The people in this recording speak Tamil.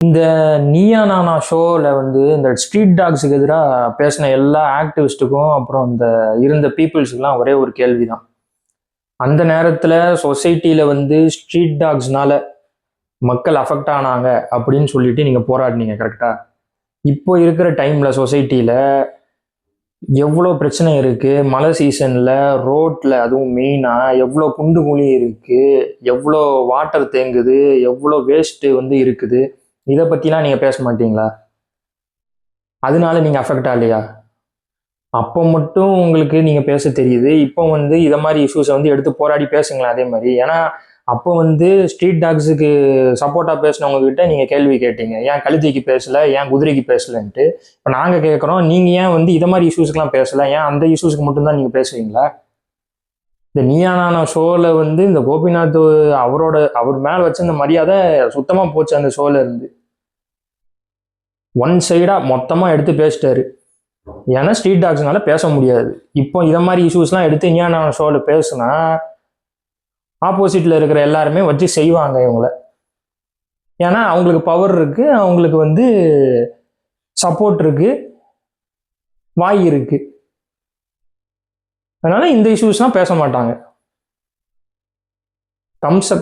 இந்த நீயா நானா ஷோவில் வந்து இந்த ஸ்ட்ரீட் டாக்ஸுக்கு எதிராக பேசின எல்லா ஆக்டிவிஸ்ட்டுக்கும் அப்புறம் இந்த இருந்த பீப்புள்ஸுக்கெல்லாம் ஒரே ஒரு கேள்வி தான். அந்த நேரத்தில் சொசைட்டியில் வந்து ஸ்ட்ரீட் டாக்ஸ்னால மக்கள் அஃபெக்ட் ஆனாங்க அப்படின்னு சொல்லிட்டு நீங்கள் போராடினீங்க கரெக்டாக? இப்போ இருக்கிற டைமில் சொசைட்டியில் எவ்வளோ பிரச்சனை இருக்குது, மழை சீசனில் ரோட்டில் அதுவும் மெயினாக எவ்வளோ குண்டு குழி இருக்குது, எவ்வளோ வாட்டர் தேங்குது, எவ்வளோ வேஸ்ட்டு வந்து இருக்குது, இதை பற்றிலாம் நீங்கள் பேச மாட்டீங்களா? அதனால நீங்கள் அஃபெக்ட் ஆகலையா? அப்போ மட்டும் உங்களுக்கு நீங்கள் பேச தெரியுது, இப்போ வந்து இதை மாதிரி இஷ்யூஸை வந்து எடுத்து போராடி பேசுங்களேன் அதே மாதிரி. ஏன்னா அப்போ வந்து ஸ்ட்ரீட் டாக்ஸுக்கு சப்போர்ட்டாக பேசினவங்க கிட்ட நீங்கள் கேள்வி கேட்டீங்க, ஏன் கழுதைக்கு பேசலை, ஏன் குதிரைக்கு பேசலைன்ட்டு. இப்போ நாங்கள் கேட்குறோம், நீங்கள் ஏன் வந்து இதை மாதிரி இஷ்யூஸ்க்கெலாம் பேசலை, ஏன் அந்த இஷ்யூஸ்க்கு மட்டும்தான் நீங்கள் பேசுவீங்களா? இந்த நீயானான ஷோவில் வந்து இந்த கோபிநாத் அவர் மேலே வச்ச இந்த மரியாதை சுத்தமாக போச்சு அந்த ஷோவில் இருந்து. ஒன் சைடாக மொத்தமாக எடுத்து பேசிட்டாரு. ஏன்னா ஸ்ட்ரீட் டாக்ஸ்னால பேச முடியாது. இப்போ இதை மாதிரி இஷ்யூஸ்லாம் எடுத்து நீயானான ஷோவில் பேசுனா ஆப்போசிட்டில் இருக்கிற எல்லாருமே வச்சு செய்வாங்க இவங்கள. ஏன்னா அவங்களுக்கு பவர் இருக்கு, அவங்களுக்கு வந்து சப்போர்ட் இருக்கு, வாய் இருக்கு. அதனால இந்த இஷ்யூஸ்லாம் பேச மாட்டாங்க. தம்ஸ் அப்